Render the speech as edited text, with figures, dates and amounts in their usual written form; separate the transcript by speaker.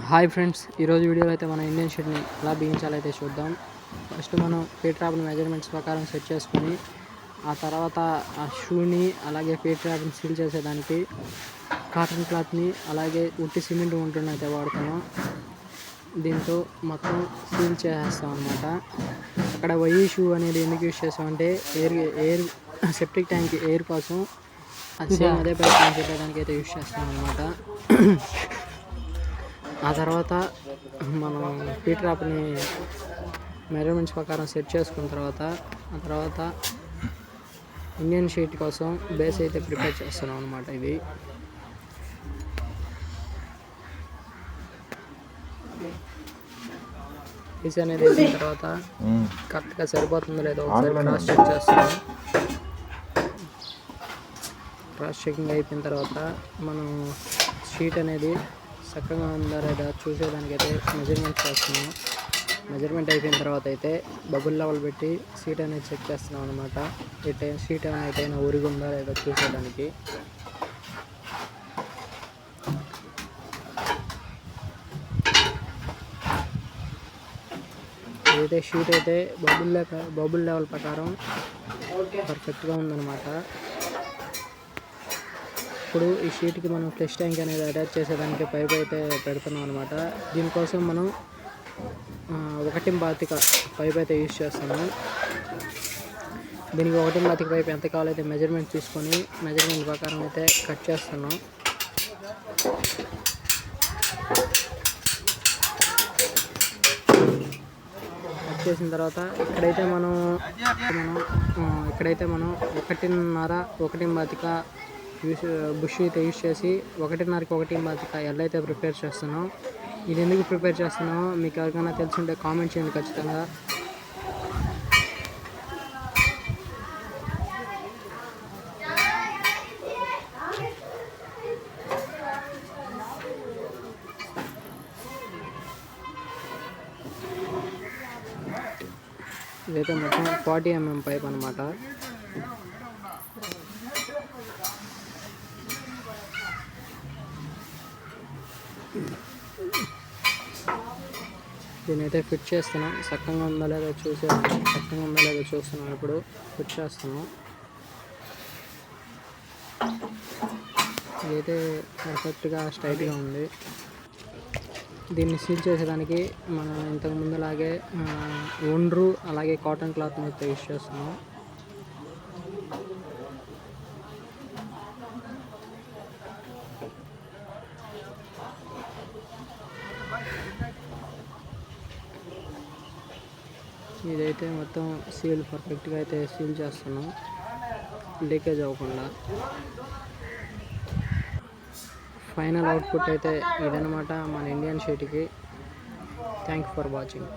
Speaker 1: Hi friends, ఈరోజు వీడియోలో అయితే మనం ఇండియన్ షీట్ని ఎలా బిగించాలైతే చూద్దాం. ఫస్ట్ మనం ఫీట్ ట్రాప్ని మెజర్మెంట్స్ ప్రకారం సెట్ చేసుకొని ఆ తర్వాత ఆ షూని అలాగే ఫీట్ ట్రాప్ని సీల్ చేసేదానికి కాటన్ క్లాత్ని అలాగే ఉట్టి సిమెంట్ ఉంటున్న అయితే వాడతాము. దీంతో మొత్తం సీల్ చేసేస్తాం అనమాట. అక్కడ వైఈ షూ అనేది ఎందుకు యూజ్ చేస్తామంటే ఎయిర్ సెప్టిక్ ట్యాంక్ ఎయిర్ కోసం అది సేమ్ అదే పైప్ పెట్టడానికి అయితే యూజ్ చేస్తాం అనమాట. ఆ తర్వాత మనం ఫీట్ ట్రాప్ని మెజర్మెంట్స్ ప్రకారం సెట్ చేసుకున్న తర్వాత ఇండియన్ షీట్ కోసం బేస్ అయితే ప్రిపేర్ చేస్తున్నాం అనమాట. ఇది పీస్ అనేది వేసిన తర్వాత కరెక్ట్గా సరిపోతుందో లేదో ఒకసారి క్రాస్ చెక్ చేస్తాము. క్రాస్ చెకింగ్ అయిపోయిన తర్వాత మనం షీట్ అనేది చక్కగా ఉందా లేదా చూసేదానికైతే మెజర్మెంట్ చేస్తున్నాం. మెజర్మెంట్ అయిపోయిన తర్వాత అయితే బబుల్ లెవెల్ పెట్టి షీట్ అనేది చెక్ చేస్తున్నాం అనమాట. షీట్ ఎటైనా ఉరిగుందా లేదా చూసేదానికి. ఏదైతే షీట్ అయితే బబుల్ లెవెల్ ప్రకారం పర్ఫెక్ట్గా ఉందన్నమాట. ఇప్పుడు ఈ షీట్కి మనం ఫ్లష్ ట్యాంక్ అనేది అటాచ్ చేసేదానికి పైప్ అయితే పెడుతున్నాం అనమాట. దీనికోసం మనం 1/25 పైప్ అయితే యూజ్ చేస్తున్నాం. దీనికి 1/25 పైప్ ఎంత కావాలైతే మెజర్మెంట్ తీసుకొని మెజర్మెంట్ ప్రకారం అయితే కట్ చేస్తున్నాం. కట్ చేసిన తర్వాత ఇక్కడైతే మనం 1.5 బుష్ అయితే యూజ్ చేసి 1.5కి 1.25 ఎల్ అయితే ప్రిపేర్ చేస్తున్నాం. ఇది ఎందుకు ప్రిపేర్ చేస్తున్నామో మీకు ఎవరికైనా తెలుసుంటే కామెంట్ చేయండి ఖచ్చితంగా. ఇదైతే మొత్తం 40 mm పైప్ అనమాట. దీనైతే ఫిట్ చేస్తున్నాం. చక్కగా ఉందా లేదో చూస్తున్నాం. ఇప్పుడు ఫిట్ చేస్తున్నాం. ఇదైతే పర్ఫెక్ట్గా స్ట్రైట్గా ఉంది. దీన్ని సీల్ చేసేదానికి మనం ఇంతకు ముందులాగే ఒండ్రు అలాగే కాటన్ క్లాత్ని అయితే యూజ్ చేస్తున్నాం. ఇదైతే మొత్తం సీల్ పర్ఫెక్ట్గా అయితే సీల్ చేస్తున్నాం, లీకేజ్ అవ్వకుండా. ఫైనల్ అవుట్పుట్ అయితే ఇదనమాట మన ఇండియన్ షీట్కి. Thank you for watching.